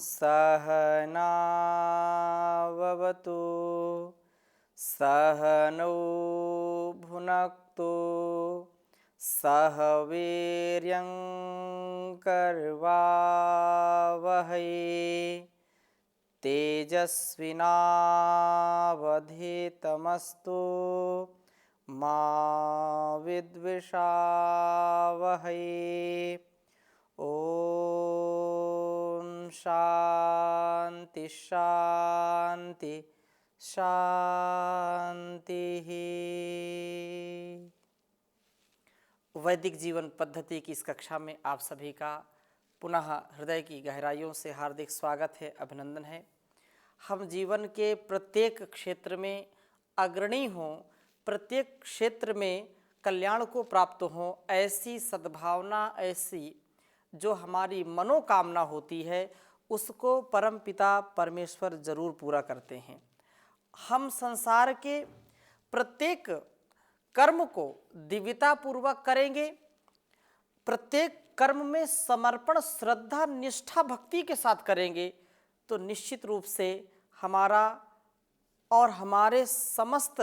सहनाववतु सहनौ भुनक्तु सह वीर्यं करवावहै तेजस्विनावधीतमस्तु मा विद्विषावहै। ओम शांति शांति शांति। वैदिक जीवन पद्धति की इस कक्षा में आप सभी का पुनः हृदय की गहराइयों से हार्दिक स्वागत है, अभिनंदन है। हम जीवन के प्रत्येक क्षेत्र में अग्रणी हों, प्रत्येक क्षेत्र में कल्याण को प्राप्त हों, ऐसी सद्भावना, ऐसी जो हमारी मनोकामना होती है उसको परमपिता परमेश्वर जरूर पूरा करते हैं। हम संसार के प्रत्येक कर्म को दिव्यतापूर्वक करेंगे, प्रत्येक कर्म में समर्पण, श्रद्धा, निष्ठा, भक्ति के साथ करेंगे तो निश्चित रूप से हमारा और हमारे समस्त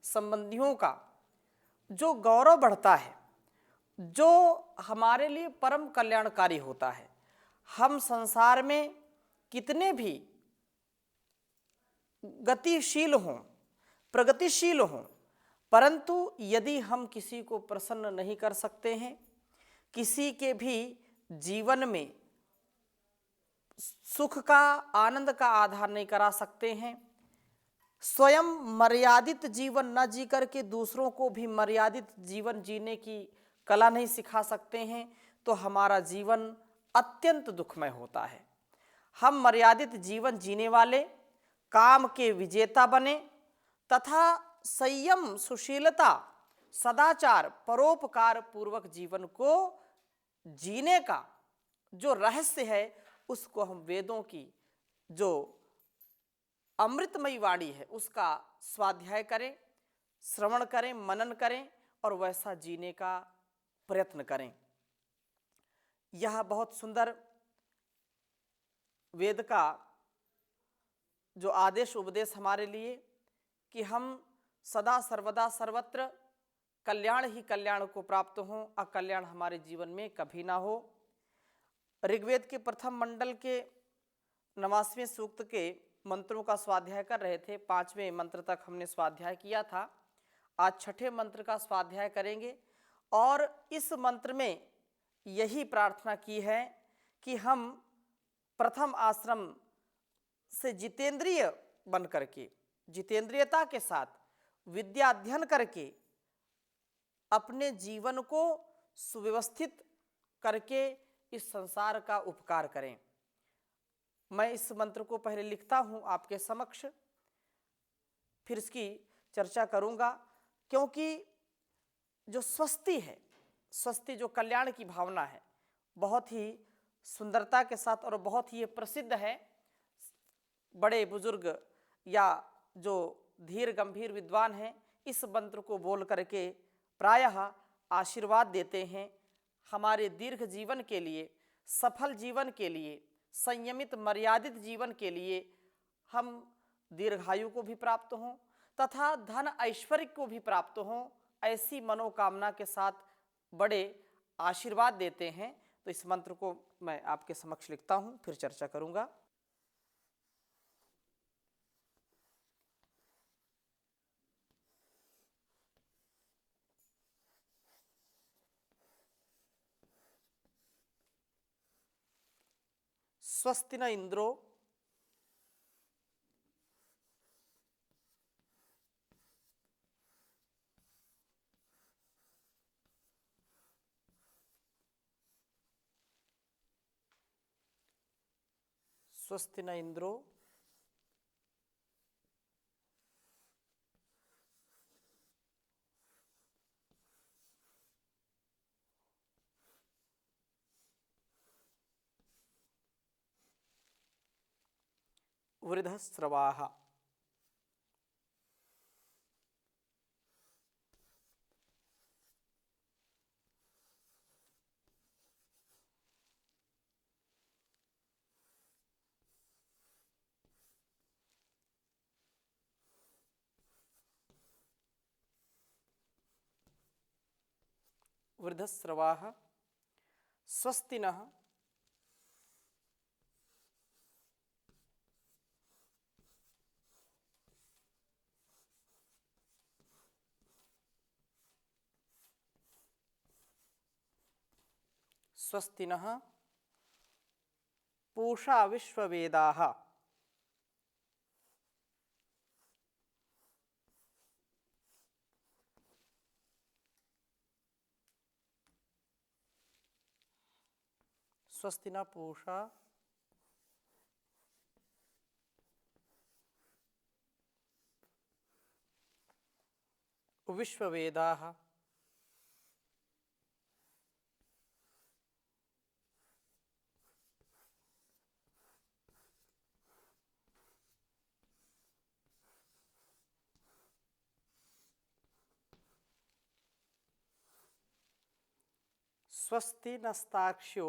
संबंधियों का जो गौरव बढ़ता है, जो हमारे लिए परम कल्याणकारी होता है। हम संसार में कितने भी गतिशील हों, प्रगतिशील हों, परंतु यदि हम किसी को प्रसन्न नहीं कर सकते हैं, किसी के भी जीवन में सुख का, आनंद का आधार नहीं करा सकते हैं, स्वयं मर्यादित जीवन न जी करके दूसरों को भी मर्यादित जीवन जीने की कला नहीं सिखा सकते हैं, तो हमारा जीवन अत्यंत दुखमय होता है। हम मर्यादित जीवन जीने वाले, काम के विजेता बने तथा संयम, सुशीलता, सदाचार, परोपकार पूर्वक जीवन को जीने का जो रहस्य है उसको हम वेदों की जो अमृतमयी वाणी है उसका स्वाध्याय करें, श्रवण करें, मनन करें और वैसा जीने का प्रयत्न करें। यह बहुत सुंदर वेद का जो आदेश उपदेश हमारे लिए कि हम सदा सर्वदा सर्वत्र कल्याण ही कल्याण को प्राप्त हों, अकल्याण हमारे जीवन में कभी ना हो। ऋग्वेद के प्रथम मंडल के 89वें सूक्त के मंत्रों का स्वाध्याय कर रहे थे। 5वें मंत्र तक हमने स्वाध्याय किया था। आज 6ठे मंत्र का स्वाध्याय करेंगे और इस मंत्र में यही प्रार्थना की है कि हम प्रथम आश्रम से जितेंद्रिय बन करके, जितेंद्रियता के साथ विद्या अध्ययन करके अपने जीवन को सुव्यवस्थित करके इस संसार का उपकार करें। मैं इस मंत्र को पहले लिखता हूं आपके समक्ष, फिर इसकी चर्चा करूंगा, क्योंकि जो स्वस्ति है, स्वस्ति जो कल्याण की भावना है, बहुत ही सुंदरता के साथ और बहुत ही प्रसिद्ध है। बड़े बुजुर्ग या जो धीर गंभीर विद्वान हैं इस मंत्र को बोल करके प्रायः आशीर्वाद देते हैं हमारे दीर्घ जीवन के लिए, सफल जीवन के लिए, संयमित मर्यादित जीवन के लिए, हम दीर्घायु को भी प्राप्त हों तथा धन ऐश्वर्य को भी प्राप्त हों, ऐसी मनोकामना के साथ बड़े आशीर्वाद देते हैं। तो इस मंत्र को मैं आपके समक्ष लिखता हूं, फिर चर्चा करूंगा। स्वस्ति न इंद्रो स्वस्ति न इंद्रो वृद्धस्रवाः। वृद्धस्रवाः स्वस्ति नः स्वस्ति नः पूषा विश्ववेदाः स्वस्ति न पूषा विश्ववेदाः स्वस्ति नस्तार्क्ष्यो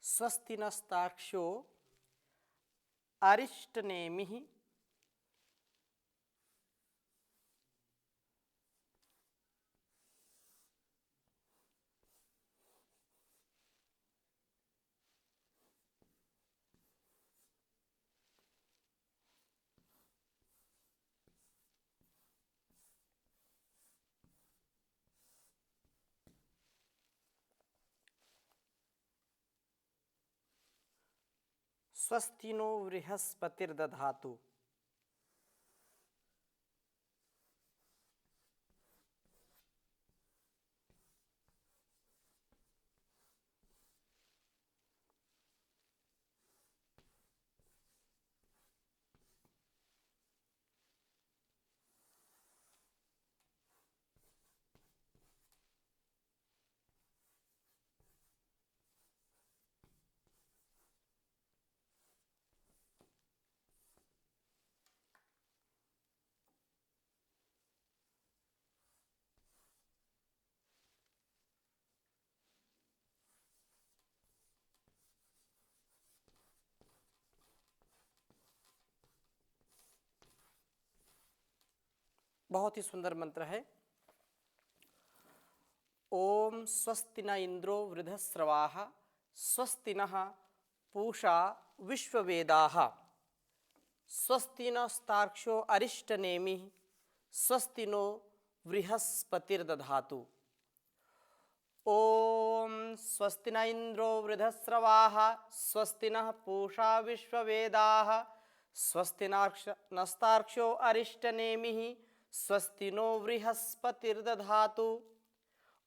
स्वस्ति नस्तार्क्ष्यो अरिष्टनेमिः स्वस्ति नो बृहस्पतिर्दधातु। बहुत ही सुंदर मंत्र है। ओम स्वस्ति न इंद्रो वृद्धस्रवाः स्वस्ति नः पूषा विश्ववेदाः स्वस्ति नस्तार्क्ष्यो अरिष्टनेमिः स्वस्ति नो बृहस्पतिर्दधातु। ओम स्वस्ति न इंद्रो वृद्धस्रवाः स्वस्ति नः पूषा विश्ववेदाः स्वस्ति नस्तार्क्ष्यो अरिष्टनेमिः स्वस्ति नो बृहस्पतिर्दधातु।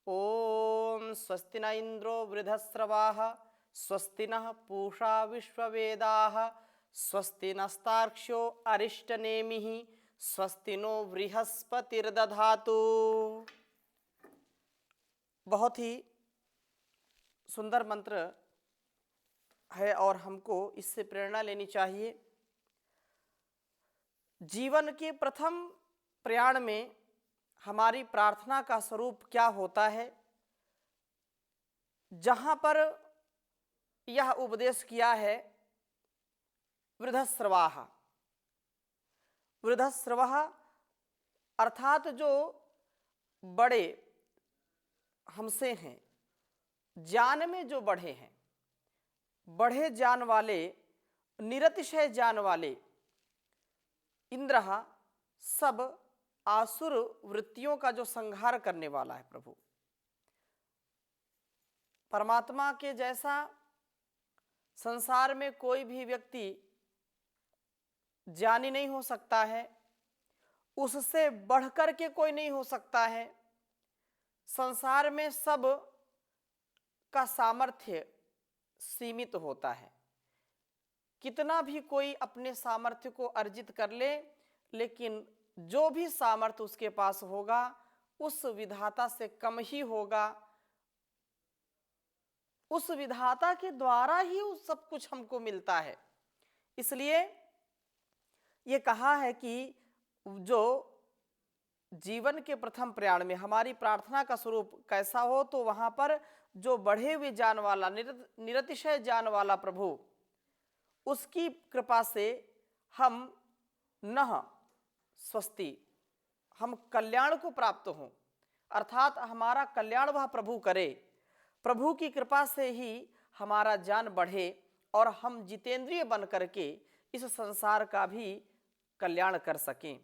ओम स्वस्ति न इंद्रो वृद्धस्रवाः स्वस्ति नः पूषा विश्ववेदाः स्वस्ति नस्तार्क्ष्यो अरिष्टनेमिः स्वस्ति नो बृहस्पतिर्दधातु। बहुत ही सुंदर मंत्र है और हमको इससे प्रेरणा लेनी चाहिए। जीवन के प्रथम प्रयाण में हमारी प्रार्थना का स्वरूप क्या होता है, जहाँ पर यह उपदेश किया है वृद्धस्रवाः। वृद्धस्रवाः अर्थात जो बड़े हमसे हैं, ज्ञान में जो बढ़े हैं, बढ़े ज्ञान वाले, निरतिशय ज्ञान वाले इंद्र सब आसुर वृत्तियों का जो संहार करने वाला है प्रभु। परमात्मा के जैसा संसार में कोई भी व्यक्ति ज्ञानी नहीं हो सकता है, उससे बढ़कर के कोई नहीं हो सकता है। संसार में सब का सामर्थ्य सीमित होता है, कितना भी कोई अपने सामर्थ्य को अर्जित कर ले, लेकिन जो भी सामर्थ्य उसके पास होगा उस विधाता से कम ही होगा। उस विधाता के द्वारा ही उस सब कुछ हमको मिलता है। इसलिए ये कहा है कि जो जीवन के प्रथम प्रयाण में हमारी प्रार्थना का स्वरूप कैसा हो, तो वहां पर जो बढ़े हुए जान वाला, निरतिशय जान वाला प्रभु, उसकी कृपा से हम नः स्वस्ति, हम कल्याण को प्राप्त हों, अर्थात हमारा कल्याण वह प्रभु करे। प्रभु की कृपा से ही हमारा ज्ञान बढ़े और हम जितेंद्रिय बन करके इस संसार का भी कल्याण कर सकें।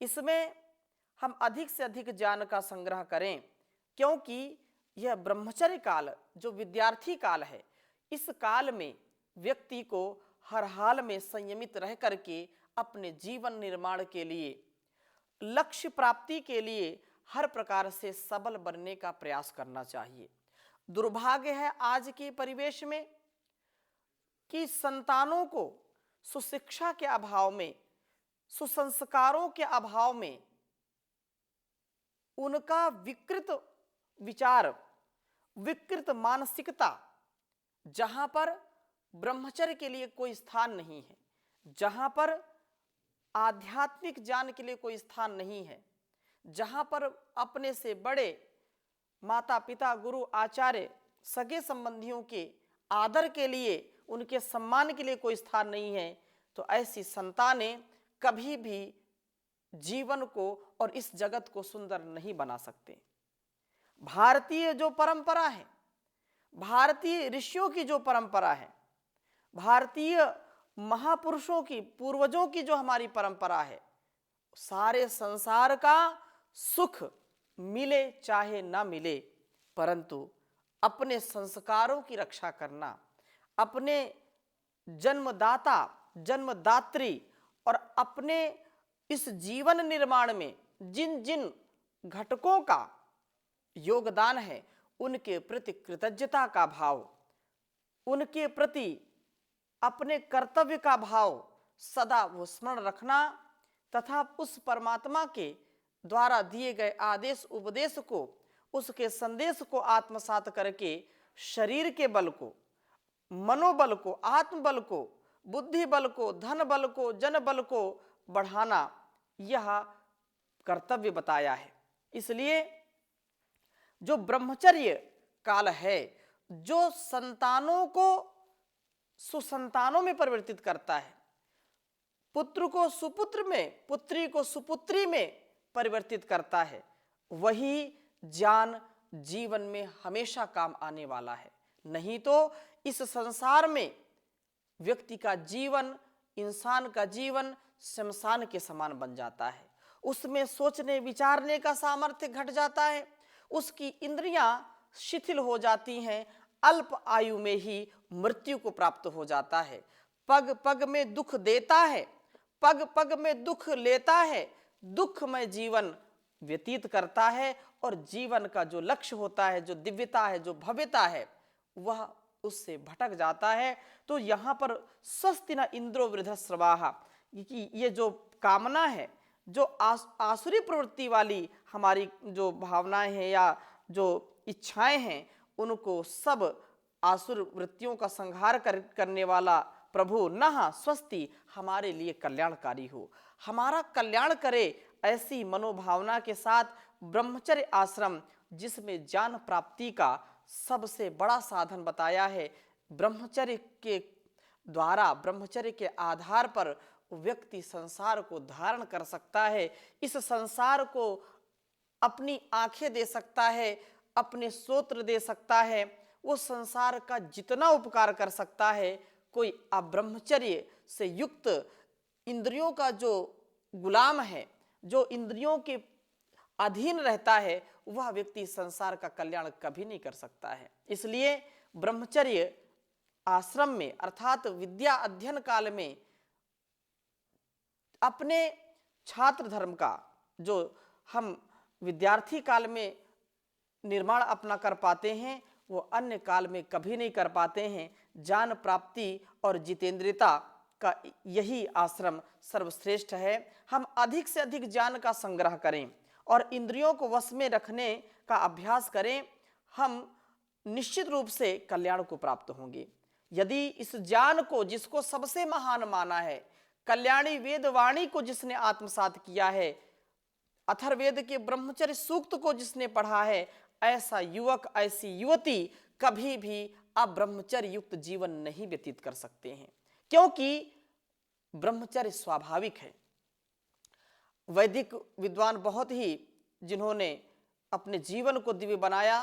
इसमें हम अधिक से अधिक ज्ञान का संग्रह करें, क्योंकि यह ब्रह्मचर्य काल जो विद्यार्थी काल है, इस काल में व्यक्ति को हर हाल में संयमित रह करके अपने जीवन निर्माण के लिए, लक्ष्य प्राप्ति के लिए हर प्रकार से सबल बनने का प्रयास करना चाहिए। दुर्भाग्य है आज के परिवेश में कि संतानों को सुशिक्षा के अभाव में, सुसंस्कारों के अभाव में, उनका विकृत विचार, विकृत मानसिकता, जहां पर ब्रह्मचर्य के लिए कोई स्थान नहीं है, जहां पर आध्यात्मिक ज्ञान के लिए कोई स्थान नहीं है, जहां पर अपने से बड़े माता पिता, गुरु, आचार्य, सगे संबंधियों के आदर के लिए, उनके सम्मान के लिए कोई स्थान नहीं है, तो ऐसी संतानें कभी भी जीवन को और इस जगत को सुंदर नहीं बना सकते। भारतीय जो परंपरा है, भारतीय ऋषियों की जो परंपरा है, भारतीय महापुरुषों की, पूर्वजों की जो हमारी परंपरा है, सारे संसार का सुख मिले चाहे ना मिले, परंतु अपने संस्कारों की रक्षा करना, अपने जन्मदाता, जन्मदात्री और अपने इस जीवन निर्माण में जिन जिन घटकों का योगदान है, उनके प्रति कृतज्ञता का भाव, उनके प्रति अपने कर्तव्य का भाव सदा वो स्मरण रखना तथा उस परमात्मा के द्वारा दिए गए आदेश उपदेश को, उसके संदेश को आत्मसात करके शरीर के बल को, मनोबल को, आत्मबल को, बुद्धि बल को, धन बल को, जन बल को बढ़ाना, यह कर्तव्य बताया है। इसलिए जो ब्रह्मचर्य काल है, जो संतानों को सुसंतानों में परिवर्तित करता है, पुत्र को सुपुत्र में, पुत्री को सुपुत्री में परिवर्तित करता है, वही ज्ञान जीवन में हमेशा काम आने वाला है। नहीं तो इस संसार में व्यक्ति का जीवन, इंसान का जीवन शमशान के समान बन जाता है। उसमें सोचने विचारने का सामर्थ्य घट जाता है, उसकी इंद्रियां शिथिल हो जाती हैं, अल्प आयु में ही मृत्यु को प्राप्त हो जाता है। पग पग में दुख देता है, पग पग में दुख लेता है, दुखमय जीवन व्यतीत करता है और जीवन का जो लक्ष्य होता है, जो दिव्यता है, जो भव्यता है, वह उससे भटक जाता है। तो यहाँ पर स्वस्ति न इंद्रो वृद्धश्रवाः, ये जो कामना है, जो आसुरी प्रवृत्ति वाली हमारी जो भावनाएं हैं या जो इच्छाएं हैं, उनको सब आसुर वृत्तियों का संहार करने वाला प्रभु नः स्वस्ति हमारे लिए कल्याणकारी हो, हमारा कल्याण करे, ऐसी मनोभावना के साथ ब्रह्मचर्य आश्रम, जिसमें ज्ञान प्राप्ति का सबसे बड़ा साधन बताया है, ब्रह्मचर्य के द्वारा, ब्रह्मचर्य के आधार पर व्यक्ति संसार को धारण कर सकता है, इस संसार को अपनी आंखें दे सकता है, अपने श्रोत्र दे सकता है, वो संसार का जितना उपकार कर सकता है, कोई अब्रह्मचर्य से युक्त इंद्रियों का जो गुलाम है, जो इंद्रियों के अधीन रहता है, वह व्यक्ति संसार का कल्याण कभी नहीं कर सकता है। इसलिए ब्रह्मचर्य आश्रम में अर्थात विद्या अध्ययन काल में अपने छात्र धर्म का जो हम विद्यार्थी काल में निर्माण अपना कर पाते हैं, वो अन्य काल में कभी नहीं कर पाते हैं। ज्ञान प्राप्ति और जितेंद्रियता का यही आश्रम सर्वश्रेष्ठ है। हम अधिक से अधिक ज्ञान का संग्रह करें और इंद्रियों को वश में रखने का अभ्यास करें, हम निश्चित रूप से कल्याण को प्राप्त होंगे। यदि इस ज्ञान को, जिसको सबसे महान माना है, कल्याणी वेद वाणी को जिसने आत्मसात किया है, अथर्ववेद के ब्रह्मचर्य सूक्त को जिसने पढ़ा है, ऐसा युवक, ऐसी युवती कभी भी अब्रह्मचर्य युक्त जीवन नहीं व्यतीत कर सकते हैं, क्योंकि ब्रह्मचर्य स्वाभाविक है। वैदिक विद्वान बहुत ही, जिन्होंने अपने जीवन को दिव्य बनाया,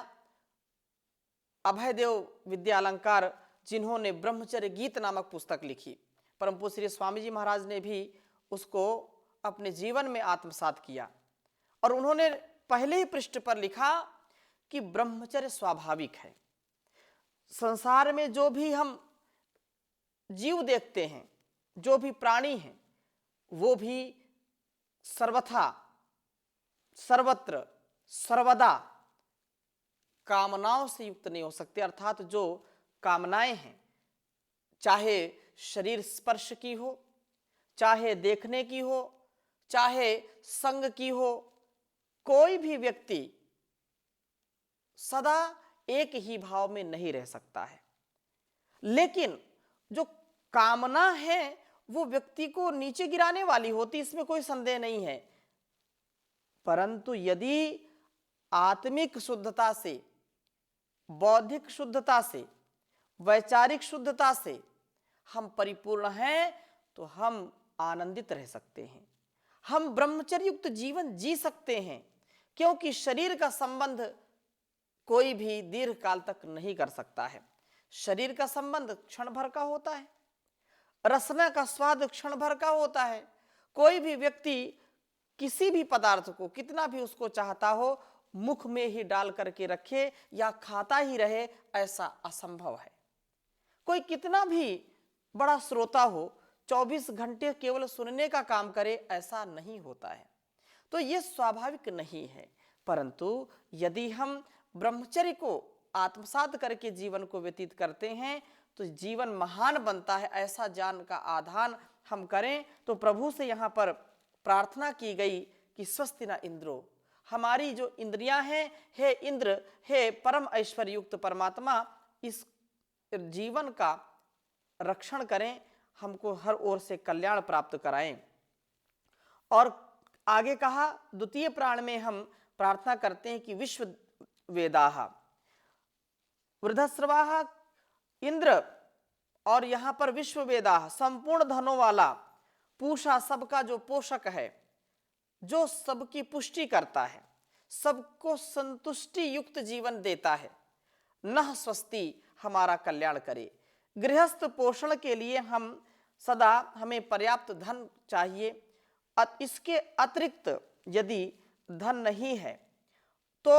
अभयदेव विद्यालंकार, जिन्होंने ब्रह्मचर्य गीत नामक पुस्तक लिखी, परम पूज्य श्री स्वामी जी महाराज ने भी उसको अपने जीवन में आत्मसात किया और उन्होंने पहले ही पृष्ठ पर लिखा कि ब्रह्मचर्य स्वाभाविक है। संसार में जो भी हम जीव देखते हैं, जो भी प्राणी हैं, वो भी सर्वथा, सर्वत्र, सर्वदा कामनाओं से युक्त नहीं हो सकते। अर्थात जो कामनाएं हैं, चाहे शरीर स्पर्श की हो, चाहे देखने की हो, चाहे संग की हो, कोई भी व्यक्ति सदा एक ही भाव में नहीं रह सकता है। लेकिन जो कामना है वो व्यक्ति को नीचे गिराने वाली होती, इसमें कोई संदेह नहीं है। परंतु यदि आत्मिक शुद्धता से, बौद्धिक शुद्धता से, वैचारिक शुद्धता से हम परिपूर्ण हैं, तो हम आनंदित रह सकते हैं, हम ब्रह्मचर्य युक्त जीवन जी सकते हैं, क्योंकि शरीर का संबंध कोई भी दीर्घ काल तक नहीं कर सकता है। शरीर का संबंध क्षण भर का होता है, रसना का स्वाद क्षण भर का होता है। कोई भी व्यक्ति किसी भी पदार्थ को कितना भी उसको चाहता हो, मुख में ही डाल करके रखे या खाता ही रहे, ऐसा असंभव है। कोई कितना भी बड़ा श्रोता हो, 24 घंटे केवल सुनने का काम करे, ऐसा नहीं होता है। तो ये स्वाभाविक नहीं है। परंतु यदि हम ब्रह्मचर्य को आत्मसात करके जीवन को व्यतीत करते हैं तो जीवन महान बनता है। ऐसा ज्ञान का आधान हम करें तो प्रभु से यहाँ पर प्रार्थना की गई कि स्वस्ति न इंद्रो, हमारी जो इंद्रियां हैं, हे इंद्र, हे परम ऐश्वर्य युक्त परमात्मा, इस जीवन का रक्षण करें, हमको हर ओर से कल्याण प्राप्त कराएं। और आगे कहा, द्वितीय प्राण में हम प्रार्थना करते हैं कि विश्व वेदाः वृद्धस्रवाः इंद्र, और यहां पर विश्व वेदाः संपूर्ण धनों वाला, पूषा सबका जो पोषक है, जो सबकी पुष्टि करता है, सबको संतुष्टि युक्त जीवन देता है, नः स्वस्ति, हमारा कल्याण करे। गृहस्थ पोषण के लिए हम सदा, हमें पर्याप्त धन चाहिए। इसके अतिरिक्त यदि धन नहीं है तो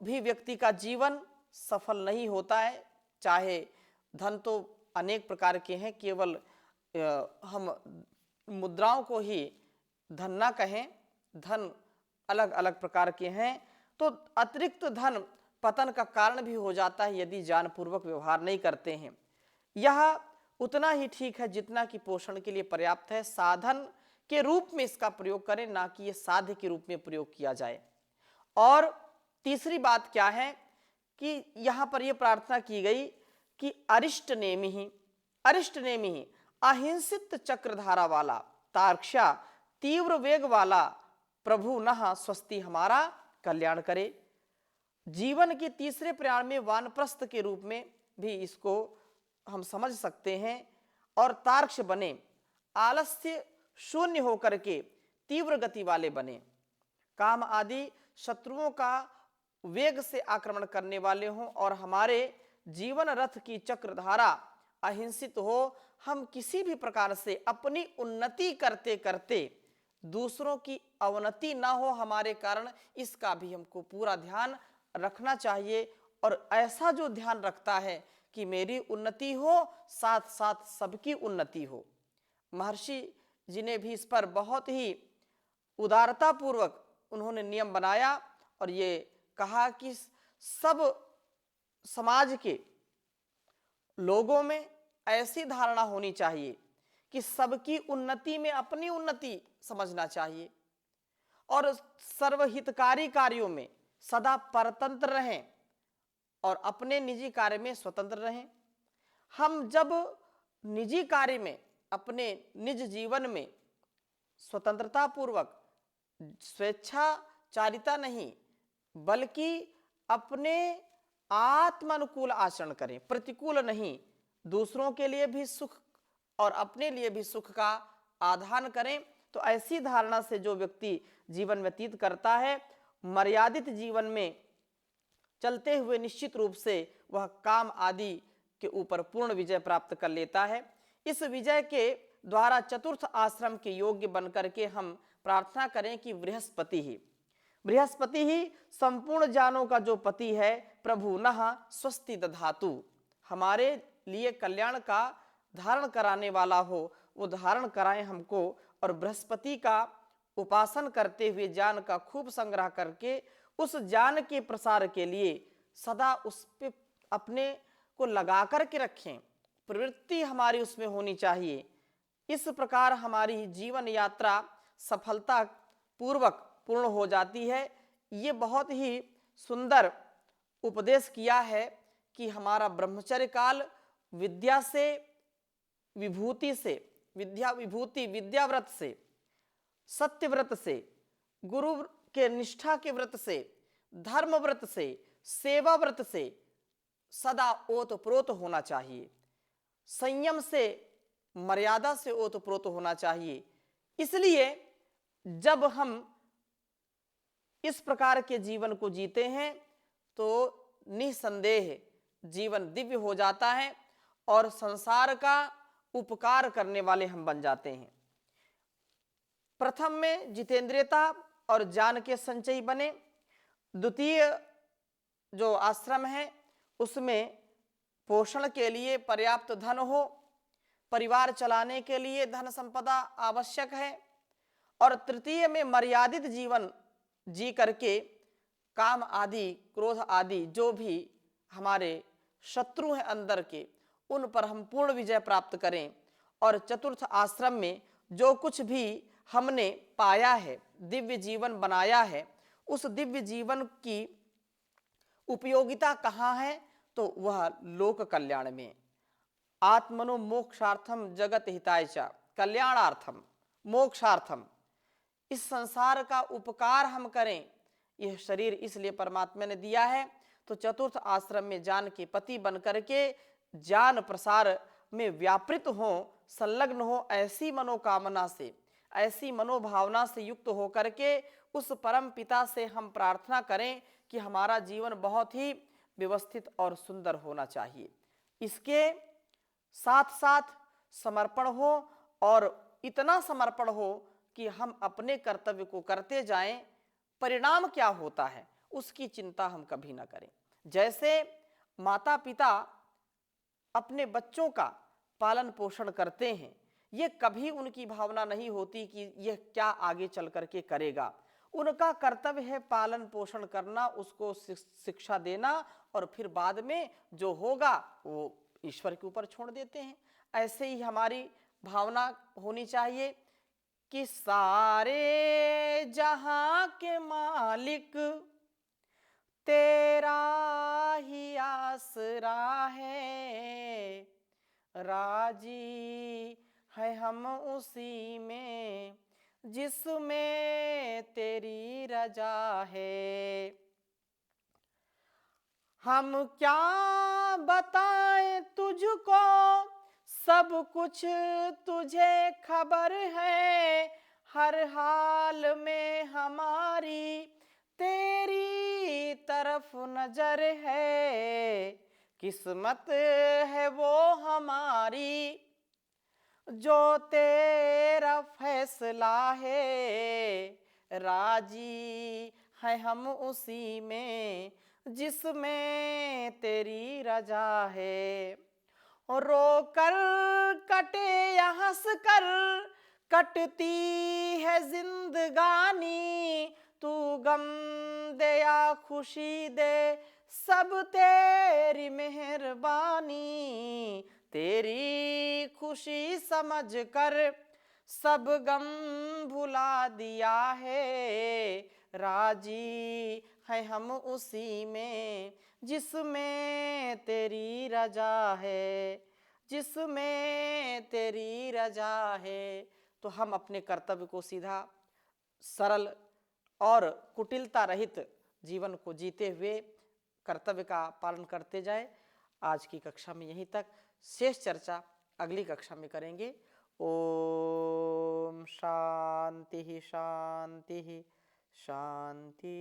भी व्यक्ति का जीवन सफल नहीं होता है। चाहे धन तो अनेक प्रकार के हैं, केवल हम मुद्राओं को ही धन ना कहें, धन अलग अलग प्रकार के हैं। तो अतिरिक्त धन पतन का कारण भी हो जाता है यदि ज्ञानपूर्वक व्यवहार नहीं करते हैं। यह उतना ही ठीक है जितना कि पोषण के लिए पर्याप्त है। साधन के रूप में इसका प्रयोग करें, ना कि ये साध्य के रूप में प्रयोग किया जाए। और तीसरी बात क्या है कि यहाँ पर यह प्रार्थना की गई कि अरिष्ट नेमि ही अहिंसित चक्रधारा वाला, तार्क्ष्या तीव्र वेग वाला प्रभु नः स्वस्ति, हमारा कल्याण करे। जीवन के तीसरे प्रयाण में वानप्रस्थ के रूप में भी इसको हम समझ सकते हैं। और तार्क्ष बने, आलस्य शून्य होकर के तीव्र गति वाले बने, काम आदि शत्रुओं का वेग से आक्रमण करने वाले हों, और हमारे जीवन रथ की चक्रधारा अहिंसित हो। हम किसी भी प्रकार से अपनी उन्नति करते करते दूसरों की अवनति ना हो हमारे कारण, इसका भी हमको पूरा ध्यान रखना चाहिए। और ऐसा जो ध्यान रखता है कि मेरी उन्नति हो, साथ साथ सबकी उन्नति हो। महर्षि जी ने भी इस पर बहुत ही उदारता पूर्वक उन्होंने नियम बनाया और ये कहा कि सब समाज के लोगों में ऐसी धारणा होनी चाहिए कि सबकी उन्नति में अपनी उन्नति समझना चाहिए और सर्वहितकारी कार्यों में सदा परतंत्र रहें और अपने निजी कार्य में स्वतंत्र रहें। हम जब निजी कार्य में, अपने निज जीवन में स्वतंत्रता पूर्वक, स्वेच्छाचारिता नहीं बल्कि अपने आत्मानुकूल आचरण करें, प्रतिकूल नहीं, दूसरों के लिए भी सुख और अपने लिए भी सुख का आधान करें, तो ऐसी धारणा से जो व्यक्ति जीवन व्यतीत करता है, मर्यादित जीवन में चलते हुए निश्चित रूप से वह काम आदि के ऊपर पूर्ण विजय प्राप्त कर लेता है। इस विजय के द्वारा चतुर्थ आश्रम के योग्य बनकर के हम प्रार्थना करें कि बृहस्पति ही संपूर्ण जानों का जो पति है, प्रभु नः स्वस्ति दधातु, हमारे लिए कल्याण का धारण कराने वाला हो, वो धारण कराएं हमको। और बृहस्पति का उपासन करते हुए ज्ञान का खूब संग्रह करके उस ज्ञान के प्रसार के लिए सदा उस पे अपने को लगा करके रखें, प्रवृत्ति हमारी उसमें होनी चाहिए। इस प्रकार हमारी जीवन यात्रा सफलता पूर्वक पूर्ण हो जाती है। ये बहुत ही सुंदर उपदेश किया है कि हमारा ब्रह्मचर्य काल विद्या से विभूति से, विद्या विभूति, विद्या व्रत से, सत्य व्रत से, गुरु के निष्ठा के व्रत से, धर्म व्रत से, सेवा व्रत से सदा ओतप्रोत होना चाहिए। संयम से, मर्यादा से ओतप्रोत होना चाहिए। इसलिए जब हम इस प्रकार के जीवन को जीते हैं तो निसंदेह जीवन दिव्य हो जाता है और संसार का उपकार करने वाले हम बन जाते हैं। प्रथम में जितेंद्रियता और ज्ञान के संचयी बने। द्वितीय जो आश्रम है उसमें पोषण के लिए पर्याप्त धन हो, परिवार चलाने के लिए धन संपदा आवश्यक है। और तृतीय में मर्यादित जीवन जी करके काम आदि, क्रोध आदि जो भी हमारे शत्रु हैं अंदर के, उन पर हम पूर्ण विजय प्राप्त करें। और चतुर्थ आश्रम में जो कुछ भी हमने पाया है, दिव्य जीवन बनाया है, उस दिव्य जीवन की उपयोगिता कहाँ है? तो वह लोक कल्याण में। आत्मनो मोक्षार्थम जगत हिताय च, कल्याणार्थम मोक्षार्थम, इस संसार का उपकार हम करें। यह शरीर इसलिए परमात्मा ने दिया है। तो चतुर्थ आश्रम में ज्ञान के पति बन करके ज्ञान प्रसार में व्यापृत हो, संलग्न हो, ऐसी मनोकामना से, ऐसी मनोभावना से युक्त हो करके उस परम पिता से हम प्रार्थना करें कि हमारा जीवन बहुत ही व्यवस्थित और सुंदर होना चाहिए। इसके साथ साथ समर्पण हो, और इतना समर्पण हो कि हम अपने कर्तव्य को करते जाएं। परिणाम क्या होता है उसकी चिंता हम कभी ना करें। जैसे माता पिता अपने बच्चों का पालन पोषण करते हैं, ये कभी उनकी भावना नहीं होती कि यह क्या आगे चल करके करेगा। उनका कर्तव्य है पालन पोषण करना, उसको शिक्षा देना, और फिर बाद में जो होगा वो ईश्वर के ऊपर छोड़ देते हैं। ऐसे ही हमारी भावना होनी चाहिए कि सारे जहां के मालिक तेरा ही आसरा है, राजी है हम उसी में जिसमें तेरी रजा है। हम क्या बताएं तुझको, सब कुछ तुझे खबर है, हर हाल में हमारी तेरी तरफ नजर है। किस्मत है वो हमारी जो तेरा फैसला है, राजी है हम उसी में जिसमें तेरी रजा है। रो कर कटे या हंस कर कटती है जिंदगानी, तू गम दे या खुशी दे सब तेरी मेहरबानी, तेरी खुशी समझ कर सब गम भुला दिया है। राजी है हम उसी में जिसमें तेरी रजा है, जिसमें तेरी रजा है। तो हम अपने कर्तव्य को सीधा, सरल और कुटिलता रहित जीवन को जीते हुए कर्तव्य का पालन करते जाए। आज की कक्षा में यहीं तक, शेष चर्चा अगली कक्षा में करेंगे। ओम शांति शांति शांति।